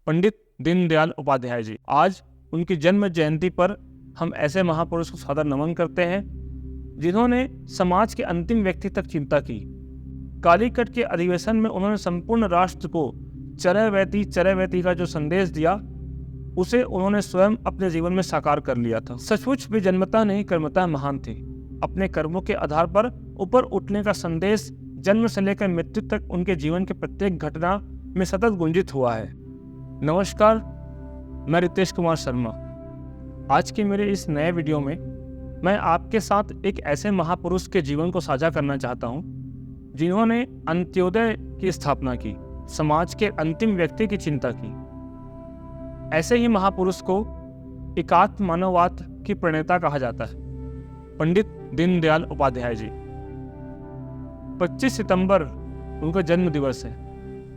पंडित दीनदयाल उपाध्याय जी। आज उनकी जन्म जयंती पर हम ऐसे महापुरुष को सादर नमन करते हैं जिन्होंने समाज के अंतिम व्यक्ति तक चिंता की। कालीकट के अधिवेशन में उन्होंने संपूर्ण राष्ट्र को चरैवेति का जो संदेश दिया उसे उन्होंने स्वयं अपने जीवन में साकार कर लिया था। सचमुच वे जन्मतः नहीं कर्मतः महान थे। अपने कर्मों के आधार पर ऊपर उठने का संदेश जन्म से लेकर मृत्यु तक उनके जीवन के प्रत्येक घटना में सतत गुंजित हुआ है। नमस्कार, मैं रितेश कुमार शर्मा। आज के मेरे इस नए वीडियो में मैं आपके साथ एक ऐसे महापुरुष के जीवन को साझा करना चाहता हूं जिन्होंने अंत्योदय की स्थापना की, समाज के अंतिम व्यक्ति की चिंता की। ऐसे ही महापुरुष को एकात्म मानववाद की प्रणेता कहा जाता है, पंडित दीनदयाल उपाध्याय जी। 25 सितंबर उनका जन्म दिवस है।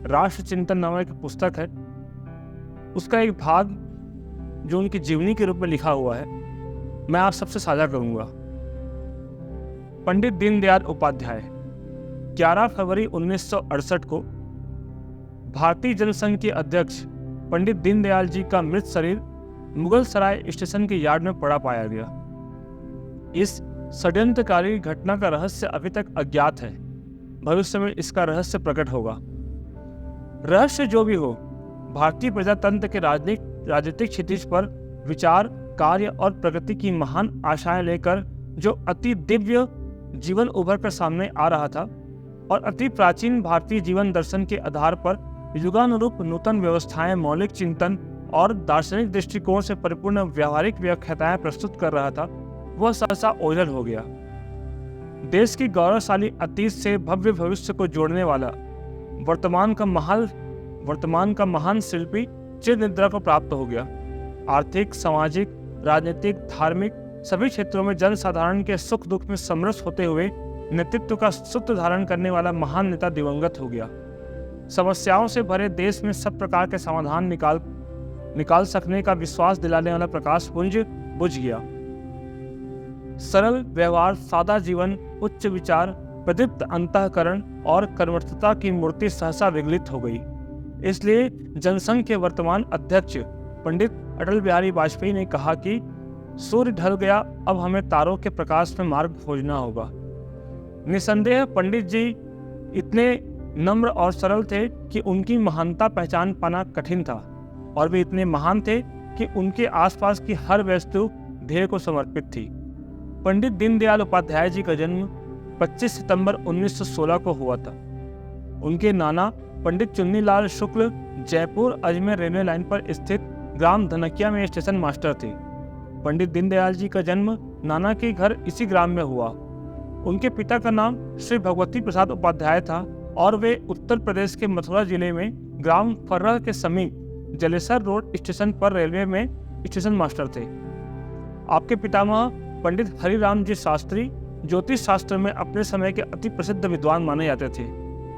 राष्ट्र चिंतन नामक एक पुस्तक है, उसका एक भाग जो उनकी जीवनी के रूप में लिखा हुआ है मैं आप सबसे साझा करूंगा। पंडित दीनदयाल उपाध्याय 11 फरवरी 1968 को भारतीय जनसंघ के अध्यक्ष पंडित दीनदयाल जी का मृत शरीर मुगल सराय स्टेशन के यार्ड में पड़ा पाया गया। इस षड्यंत्रकारी घटना का रहस्य अभी तक अज्ञात है। भविष्य में इसका रहस्य प्रकट होगा। रहस्य जो भी हो, भारतीय प्रजातंत्र के राजनीतिक क्षितिज पर विचार, कार्य और प्रगति की महान आशाएं लेकर जो अति दिव्य जीवन उभर कर सामने आ रहा था और अति प्राचीन भारतीय जीवन दर्शन के आधार पर युगानुरूप नूतन व्यवस्थाएं, मौलिक चिंतन और दार्शनिक दृष्टिकोण से परिपूर्ण व्यावहारिक व्याख्याताएं प्रस्तुत कर रहा था, वह सहसा ओझल हो गया। देश की गौरवशाली अतीत से भव्य भविष्य को जोड़ने वाला वर्तमान का महान शिल्पी चिर निद्रा को प्राप्त हो गया। आर्थिक, सामाजिक, राजनीतिक, धार्मिक सभी क्षेत्रों में जनसाधारण के सुख दुख में समरस होते हुए नेतृत्व का सूत्र धारण करने वाला महान नेता दिवंगत हो गया। समस्याओं से भरे देश में सब प्रकार के समाधान निकाल सकने का विश्वास दिलाने वाला प्रकाश पुंज बुझ गया। सरल व्यवहार, सादा जीवन, उच्च विचार, प्रदीप्त अंतःकरण और कर्मठता की मूर्ति सहसा विगलित हो गई। इसलिए जनसंघ के वर्तमान अध्यक्ष पंडित अटल बिहारी वाजपेयी ने कहा कि सूर्य ढल गया, अब हमें तारों के प्रकाश में मार्ग खोजना होगा। निसंदेह पंडित जी इतने नम्र और सरल थे कि उनकी महानता पहचान पाना कठिन था, और वे इतने महान थे कि उनके आसपास की हर वस्तु ध्येय को समर्पित थी। पंडित दीनदयाल उपाध्याय जी का जन्म 25 सितंबर 1916 को हुआ था। उनके नाना पंडित चुन्नीलाल शुक्ल जयपुर अजमेर रेलवे लाइन पर स्थित ग्राम धनकिया में स्टेशन मास्टर थे। पंडित दीनदयाल जी का जन्म नाना के घर इसी ग्राम में हुआ। उनके पिता का नाम श्री भगवती प्रसाद उपाध्याय था और वे उत्तर प्रदेश के मथुरा जिले में ग्राम फर्रह के समीप जलेसर रोड स्टेशन पर रेलवे में स्टेशन मास्टर थे। आपके पितामह पंडित हरिराम जी शास्त्री ज्योतिष शास्त्र में अपने समय के अति प्रसिद्ध विद्वान माने जाते थे।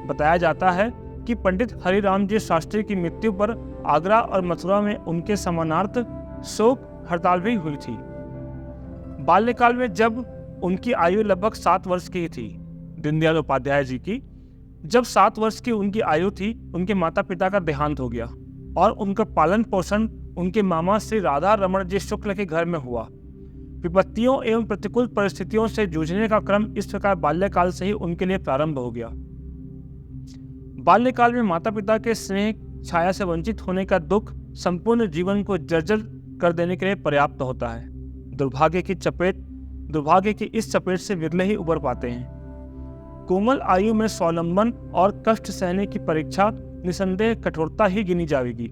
बताया जाता है कि पंडित हरिराम जी शास्त्री की मृत्यु पर आगरा और मथुरा में उनके समानार्थ शोक हड़ताल भी हुई थी। बाल्यकाल में जब उनकी आयु लगभग 7 वर्ष की थी, दीनदयाल उपाध्याय जी की, जब 7 वर्ष की उनकी आयु थी, उनके माता पिता का देहांत हो गया और उनका पालन पोषण उनके मामा श्री राधा रमण जी शुक्ल के घर में हुआ। विपत्तियों एवं प्रतिकूल परिस्थितियों से जूझने का क्रम इस प्रकार बाल्यकाल से ही उनके लिए प्रारंभ हो गया। बाल्यकाल में माता पिता के स्नेह छाया से वंचित होने का दुख संपूर्ण जीवन को जर्जर कर देने के लिए पर्याप्त होता है। दुर्भाग्य की इस चपेट से विरले ही उबर पाते हैं। कोमल आयु में स्वावलंबन और कष्ट सहने की परीक्षा निसंदेह कठोरता ही गिनी जाएगी।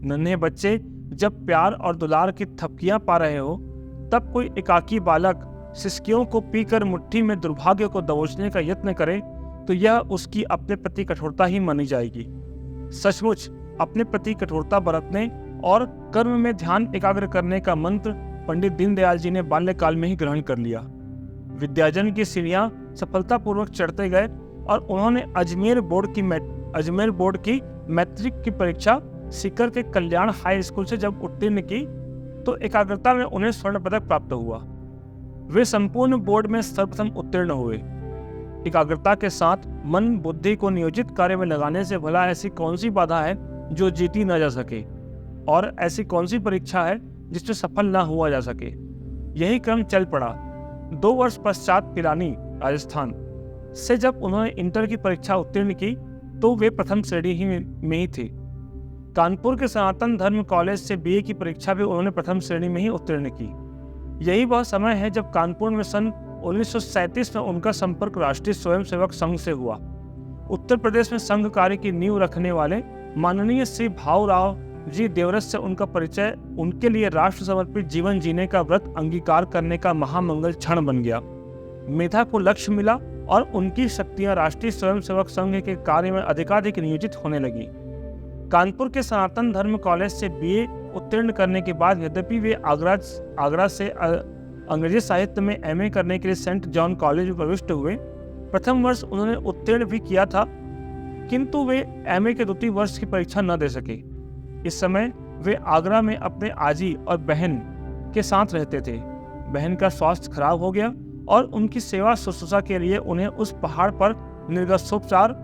नन्हे बच्चे जब प्यार और दुलार की थपकियां पा रहे हो, तब कोई एकाकी बालक सिसकियों को पीकर मुट्ठी में दुर्भाग्य को दबोचने का यत्न करे तो यह उसकी अपने प्रति कठोरता ही मानी जाएगी। सचमुच अपने प्रति कठोरता बरतने और कर्म में ध्यान एकाग्र करने का मंत्र पंडित दीनदयाल जी ने बाल्यकाल में ही ग्रहण कर लिया। विद्यार्जन की सीढ़ियां सफलतापूर्वक चढ़ते गए और उन्होंने अजमेर बोर्ड की मैट्रिक की परीक्षा सीकर के कल्याण हाई स्कूल से जब उत्तीर्ण की तो एकाग्रता में उन्हें स्वर्ण पदक प्राप्त हुआ। वे संपूर्ण बोर्ड में सर्वप्रथम उत्तीर्ण हुए। एकाग्रता के साथ मन बुद्धि को नियोजित कार्य में लगाने से भला ऐसी कौन सी बाधा है जो जीती न जा सके, और ऐसी कौन सी परीक्षा है जिसमें सफल न हुआ जा सके। यही क्रम चल पड़ा। 2 वर्ष पश्चात पिलानी, राजस्थान से जब उन्होंने इंटर की परीक्षा उत्तीर्ण की तो वे प्रथम श्रेणी ही में ही थे। कानपुर के सनातन धर्म कॉलेज से बीए की परीक्षा भी उन्होंने प्रथम श्रेणी में ही उत्तीर्ण की। यही वह समय है जब कानपुर में सन 1937 में उनका संपर्क राष्ट्रीय स्वयंसेवक संघ से हुआ। उत्तर प्रदेश में संघ कार्य की नींव रखने वाले माननीय श्री भाऊराव जी देवरस से उनका परिचय उनके लिए राष्ट्र समर्पित जीवन जीने का व्रत अंगीकार करने का महामंगल क्षण बन गया। मेधा को लक्ष्य मिला और उनकी शक्तियां राष्ट्रीय स्वयंसेवक संघ के कार्य में अधिकाधिक नियोजित होने लगी। कानपुर के सनातन धर्म कॉलेज से बीए उत्तीर्ण करने के बाद यद्यपि वे आगरा से अंग्रेजी साहित्य में एमए करने के लिए सेंट जॉन कॉलेज में प्रविष्ट हुए। प्रथम वर्ष उन्होंने उत्तीर्ण भी किया था, किंतु वे एमए के द्वितीय वर्ष की परीक्षा न दे सके। इस समय वे आगरा में अपने आजी और बहन के साथ रहते थे। बहन का स्वास्थ्य खराब हो गया और उनकी सेवा शुश्रूषा के लिए उन्हें उस पहाड़ पर निर्गसोपचार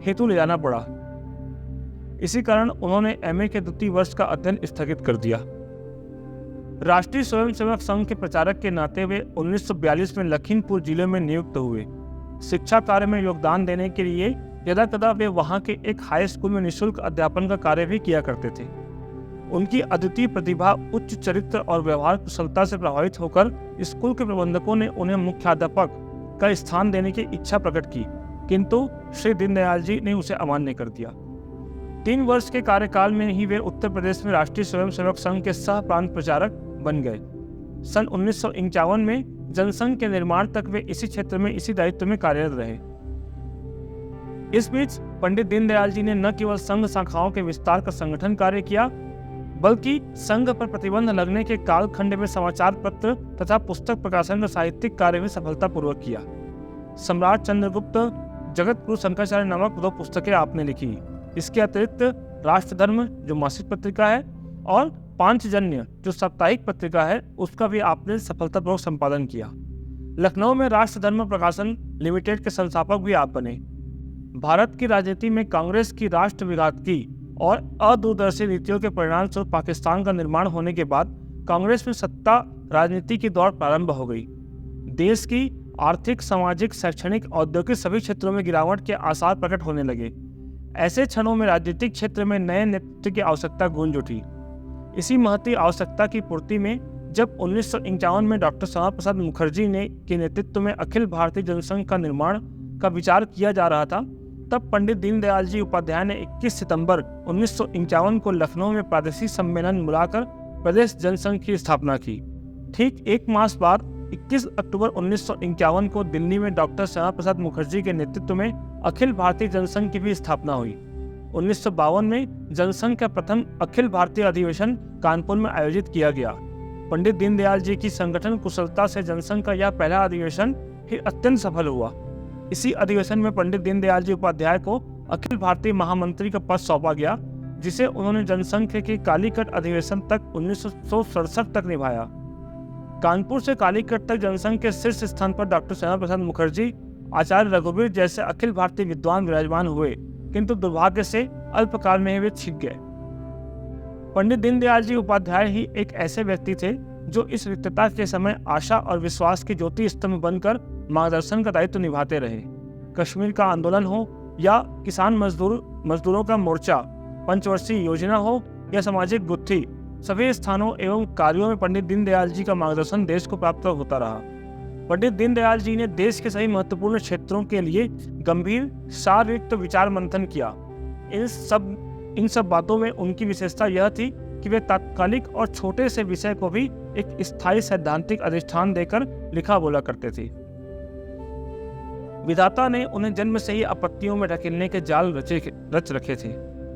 हेतु ले जाना पड़ा। इसी कारण उन्होंने एमए के द्वितीय वर्ष का अध्ययन स्थगित कर दिया। राष्ट्रीय स्वयंसेवक संघ के प्रचारक के नाते वे 1942 में लखीमपुर जिले में नियुक्त हुए। शिक्षा कार्य में योगदान देने के लिए यदाकदा वे वहां के एक हाई स्कूल में निःशुल्क अध्यापन का कार्य भी किया करते थे। उनकी अद्वितीय प्रतिभा, उच्च चरित्र और व्यवहार कुशलता से प्रभावित होकर स्कूल के प्रबंधकों ने उन्हें मुख्याध्यापक का स्थान देने की इच्छा प्रकट की, किंतु श्री दीनदयाल जी ने उसे अमान्य कर दिया। 3 वर्ष के कार्यकाल में ही वे उत्तर प्रदेश में राष्ट्रीय स्वयंसेवक संघ के सह प्रांत प्रचारक बन गए। सन 1951 में जनसंघ के निर्माण तक वे इसी क्षेत्र में इसी दायित्व में कार्यरत रहे। इस बीच पंडित दीनदयाल जी ने न केवल संघ शाखाओं के विस्तार का संगठन कार्य किया, बल्कि संघ पर प्रतिबंध लगने के कालखंड में समाचार पत्र तथा पुस्तक प्रकाशन का साहित्यिक कार्य भी सफलतापूर्वक किया। सम्राट चंद्रगुप्त जगत गुरु शंकराचार्य नामक 2 पुस्तकें आपने लिखी। इसके अतिरिक्त राष्ट्रधर्म जो मासिक पत्रिका है और पांचजन्य जो साप्ताहिक पत्रिका है, उसका भी आपने सफलतापूर्वक संपादन किया। लखनऊ में राष्ट्रधर्म प्रकाशन लिमिटेड के संस्थापक भी आप बने। भारत की राजनीति में कांग्रेस की राष्ट्र विघात की और अदूरदर्शी नीतियों के परिणाम स्वरूप पाकिस्तान का निर्माण होने के बाद कांग्रेस में सत्ता राजनीति की दौड़ प्रारंभ हो गई। देश की आर्थिक, सामाजिक, शैक्षणिक, औद्योगिक सभी क्षेत्रों में गिरावट के आसार प्रकट होने लगे। ऐसे क्षणों में राजनीतिक क्षेत्र में नए नेतृत्व की आवश्यकता गूंज उठी। इसी महती आवश्यकता की पूर्ति में जब 1951 में डॉक्टर श्यामा प्रसाद मुखर्जी के नेतृत्व में अखिल भारतीय जनसंघ का निर्माण का विचार किया जा रहा था, तब पंडित दीनदयाल जी उपाध्याय ने 21 सितंबर 1951 को लखनऊ में प्रादेशिक सम्मेलन बुलाकर प्रदेश जनसंघ की स्थापना की। ठीक 1 मास बाद 21 अक्टूबर 1951 को दिल्ली में डॉक्टर श्यामा प्रसाद मुखर्जी के नेतृत्व में अखिल भारतीय जनसंघ की भी स्थापना हुई। 1952 में जनसंघ का प्रथम अखिल भारतीय अधिवेशन कानपुर में आयोजित किया गया। पंडित दीनदयाल जी की संगठन कुशलता से जनसंघ का यह पहला अधिवेशन ही अत्यंत सफल हुआ। इसी अधिवेशन में पंडित दीनदयाल जी उपाध्याय को अखिल भारतीय महामंत्री का पद सौंपा गया, जिसे उन्होंने जनसंघ के कालीकट अधिवेशन तक 1967 तक निभाया। कानपुर से कालीकट तक जनसंघ के शीर्ष स्थान पर डॉक्टर श्यामा प्रसाद मुखर्जी, आचार्य रघुवीर जैसे अखिल भारतीय विद्वान विराजमान हुए, किंतु दुर्भाग्य से अल्पकाल में ही वे छिप गए। पंडित दीनदयाल जी उपाध्याय ही एक ऐसे व्यक्ति थे जो इस रिक्तता के समय आशा और विश्वास की ज्योति स्तंभ बनकर मार्गदर्शन का दायित्व निभाते रहे। कश्मीर का आंदोलन हो या किसान मजदूरों का मोर्चा, पंचवर्षीय योजना हो या सामाजिक गुत्थी, सभी स्थानों एवं कार्यों में पंडित दीनदयाल जी का मार्गदर्शन देश को प्राप्त होता रहा। पंडित दीनदयाल जी ने देश के सभी महत्वपूर्ण क्षेत्रों के लिए गंभीर सारयुक्त विचार मंथन किया। इन सब बातों में उनकी विशेषता यह थी कि वे तात्कालिक और छोटे से विषय को भी एक स्थायी सैद्धांतिक अधिष्ठान देकर लिखा बोला करते थे। विधाता ने उन्हें जन्म से ही आपत्तियों में ढकेलने के जाल रच रखे थे,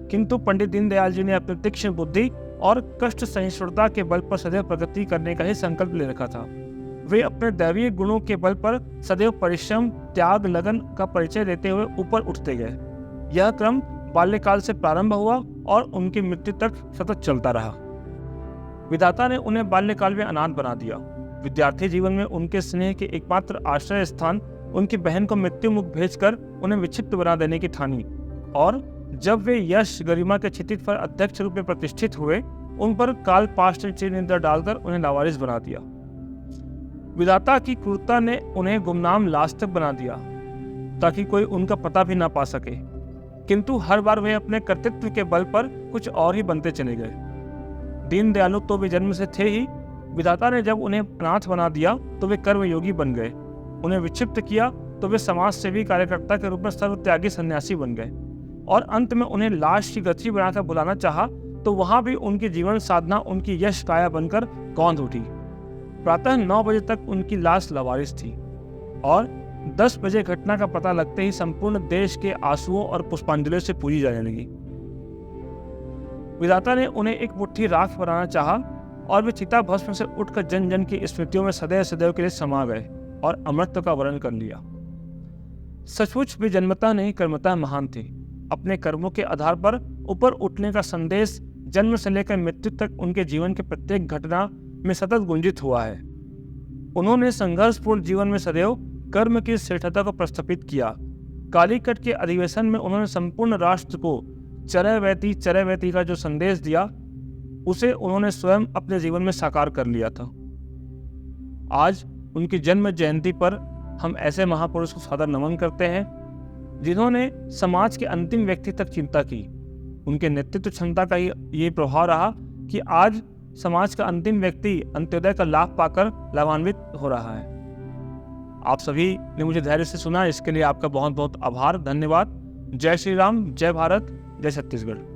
किंतु पंडित दीनदयाल जी ने अपनी तीक्ष्ण बुद्धि और कष्ट सहिष्णुता के बल पर सदैव प्रगति करने का ही संकल्प ले रखा था। वे अपने दैवीय गुणों के बल पर सदैव परिश्रम, त्याग, लगन का परिचय देते हुए ऊपर उठते गए। यह क्रम बाल्यकाल से प्रारंभ हुआ और उनकी मृत्यु तक सतत चलता रहा। विधाता ने उन्हें बाल्यकाल में अनाथ बना दिया। विद्यार्थी जीवन में उनके स्नेह के एकमात्र आश्रय स्थान उनकी बहन को मृत्यु मुख भेजकर उन्हें विक्षिप्त बना देने की ठानी और जब वे यश गरिमा के क्षितिज पर अध्यक्ष रूप में प्रतिष्ठित हुए, उन पर काल पाश ने चिरनिद्रा डालकर उन्हें लावारिस बना दिया। विधाता की क्रूरता ने उन्हें गुमनाम लाश तक बना दिया ताकि कोई उनका पता भी ना पा सके, किंतु हर बार वे अपने कर्तृत्व के बल पर कुछ और ही बनते चले गए। दीन दयालु तो वे जन्म से थे ही, विधाता ने जब उन्हें अनाथ बना दिया तो वे कर्मयोगी बन गए। उन्हें विक्षिप्त किया तो वे समाज सेवी कार्यकर्ता के रूप में सर्वत्यागी सन्यासी बन गए, और अंत में उन्हें लाश की गति बनाकर बुलाना चाहा तो वहां भी उनकी जीवन साधना उनकी यश काया बनकर कौंध उठी। प्रातः 9 बजे तक उनकी लाश लावारिस थी, और 10 बजे घटना का पता लगते ही संपूर्ण देश के आंसुओं और पुष्पांजलियों से पूजी जाने लगी। विधाता ने उन्हें एक मुट्ठी राख बनाना चाहा, और वे चिता भस्म से उठकर जन जन की स्मृतियों में सदैव सदैव के लिए समा गए और अमृत का वर्ण कर लिया। सचमुच वे जन्मतः नहीं कर्मतः महान थे। अपने कर्मों के आधार पर ऊपर उठने का संदेश जन्म से लेकर मृत्यु तक उनके जीवन के प्रत्येक घटना में सतत गुंजित हुआ है। उन्होंने संघर्षपूर्ण जीवन में सदैव कर्म की श्रेष्ठता को प्रस्थापित किया। कालीकट के अधिवेशन में उन्होंने संपूर्ण राष्ट्र को चरैवेति का जो संदेश दिया, उसे उन्होंने स्वयं अपने जीवन में साकार कर लिया था। आज उनकी जन्म जयंती पर हम ऐसे महापुरुष को सादर नमन करते हैं जिन्होंने समाज के अंतिम व्यक्ति तक चिंता की। उनके नेतृत्व क्षमता का ये प्रभाव रहा कि आज समाज का अंतिम व्यक्ति अंत्योदय का लाभ पाकर लाभान्वित हो रहा है। आप सभी ने मुझे धैर्य से सुना, इसके लिए आपका बहुत बहुत आभार, धन्यवाद। जय श्री राम, जय भारत, जय छत्तीसगढ़।